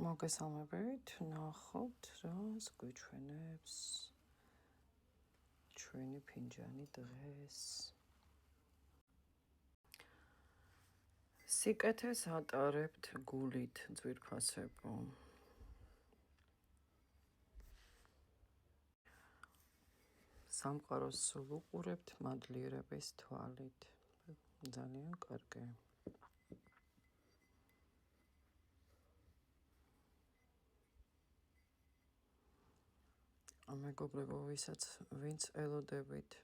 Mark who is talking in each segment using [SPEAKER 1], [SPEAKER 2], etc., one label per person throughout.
[SPEAKER 1] მოგესალმებით, ნახოთ რა გვიჩვენებს ჩვენი ფინჯანი დღეს. სიკეთეს ატარებთ გულით ძვირფასებო. სამყაროს სულ უყურებთ მადლიერების თვალით. ძალიან კარგი. მეგობრებო, ვინც ელოდებით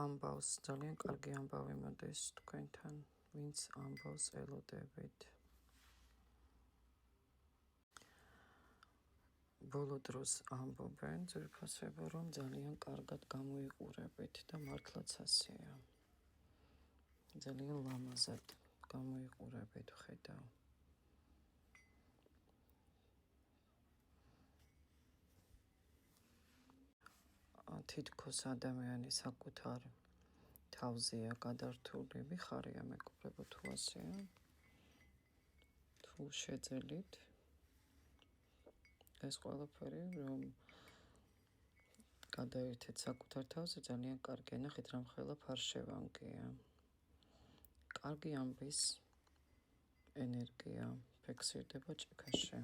[SPEAKER 1] ამბავს, ძალიან კარგი ამბავი მოდის თქვენთან, ვინც ამბავს ელოდებით. ბოლო დროს ამბობენ ძვირფასებო, რომ ძალიან კარგად გამოიყურებით და მართლაც ასეა. ძალიან ლამაზად გამოიყურებით, ვხედავ. თითქოს ადამიანი საკუთარ თავზეა გადართული, მიხარია მეგობრებო, თუ ასეა. თუ შეძელით ეს ყველაფერი, რომ გადაერთეთ საკუთარ თავზე, ძალიან კარგია. ნახეთ, რამხელა ფარშევანგია. კარგი ამბის ენერგია ფიქსირდება ჭიქაში.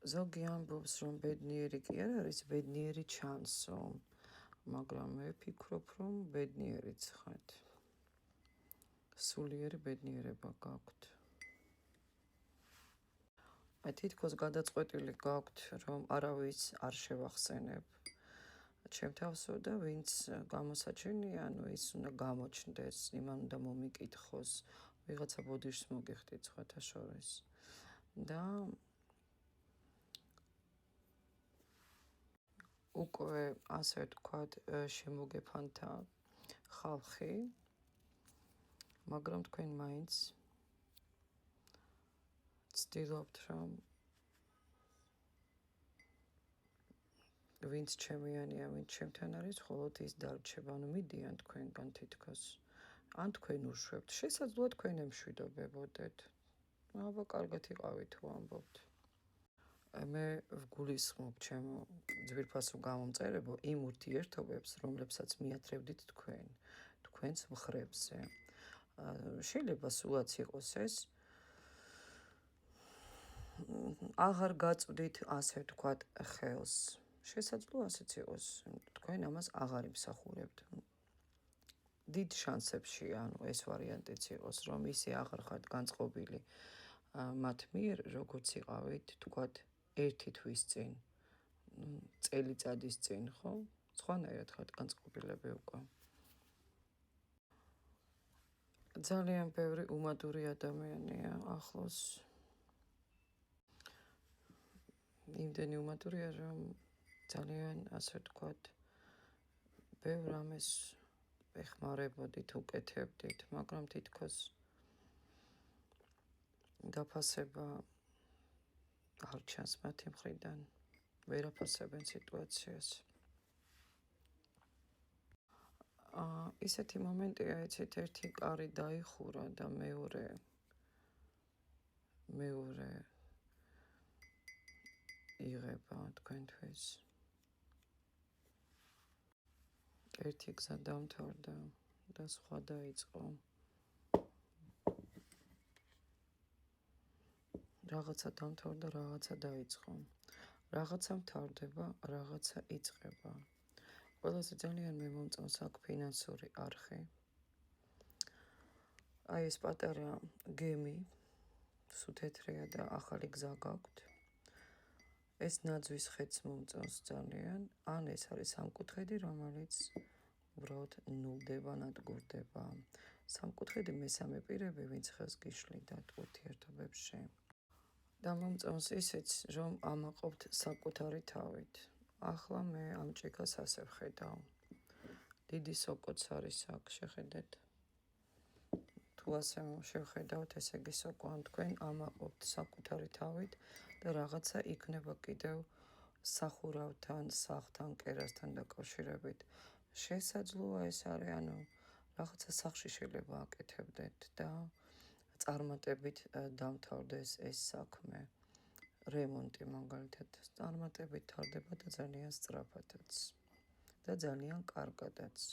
[SPEAKER 1] ზოგი ამბობს, რომ ბედნიერი კი არ არის, ბედნიერი ჩანსო, მაგრამ მე ვფიქრობ, რომ ბედნიერიც ხართ. სულიერი ბედნიერება გაქვთ. თითქოს გადაწყვეტილი გაქვთ, რომ არავის არ შევახსენებ ჩემ თავსო და ვინც გამოსაჩენია, ის უნდა გამოჩნდეს, იმან უნდა მომიკითხოს, ვიღაცა ბოდიშს მოგიხდით სხვათა შორის. და უკვე ასე ვთქვათ, შემოგეფანთა ხალხი, მაგრამ თქვენ მაინც ცდილობთ, რომ ვინც ჩემიანია, ვინც ჩემთან არის, მხოლოდ ის დარჩება, მიდიან თქვენგან თითქოს. ან თქვენ უშვებთ, შესაძლოა თქვენ ემშვიდობებოდეთ. აბა, კარგად იყავით თუ ამბობთ. მე ვგულისხმობ ჩემო ძვირფასო გამომწერებო იმ ურთიერთობებს, რომლებსაც მიათრევდით თქვენს მხრებზე. შეიძლება სულაც იყოს ეს, აღარ გაწვდით, ასე ვთქვათ, ხელს. შესაძლოა ასეც იყოს, თქვენ ამას აღარ იმსახურებთ. დიდ შანსებშია, ეს ვარიანტიც იყოს, რომ ისე აღარ ხართ განწყობილი მათ მიერ, როგორც იყავით, თქვათ, ერთი თვის წინ, წელიწადის წინ, ხო? სხვანაირად ხართ განწყობილები უკვე. ძალიან ბევრი უმადური ადამიანია ახლოს. იმდენი უმადურია, რომ ძალიან, ასე ვთქვათ, ბევრ ამას ეხმარებოდით, უკეთებდით, მაგრამ თითქოს დაფასება არ ჩანს მათი მხრიდან, ვერ აფასებენ სიტუაციას. ისეთი მომენტია, იცით, ერთი კარი დაიხურა და მეორე იღება თქვენთვის. ერთი გზა დამთავრდა და სხვა დაიწყო. რაღაცა დამთავრდა, რაღაცა დაიწყო. რაღაცა მთავრდება, რაღაცა იწყება. ყველაზე ძალიან მე მომწონს აქ ფინანსური არხი. აი ეს პატარა გემი, სუთეთრია და ახალი გზა გაქვთ. ეს ნაძვის ხეც მომწონს ძალიან. ან ეს არის სამკუთხედი, რომელიც უბრალოდ ნულდება, ნადგურდება. სამკუთხედი მესამე პირები, ვინც ხელს გიშლიდათ ურთიერთობებში. და მომწონს ისიც, რომ ამაყობთ საკუთარი თავით. ახლა მე ამ ჭიქას ასე ვხედავ. დიდი სოკოც არის აქ, შეხედეთ. თუ ასე შევხედავთ, ესე იგი სოკო, ან თქვენ ამაყობთ საკუთარი თავით და რაღაცა იქნება კიდევ სახურავთან, სახლთან, კერასთან დაკავშირებით. შესაძლოა ეს არის, რაღაცა სახლში შეიძლება აკეთებდეთ და წარმატებით დამთავრდეს ეს საქმე, რემონტი მაგალითად წარმატებით თარდება და ძალიან სწრაფადაც და ძალიან კარგადაც.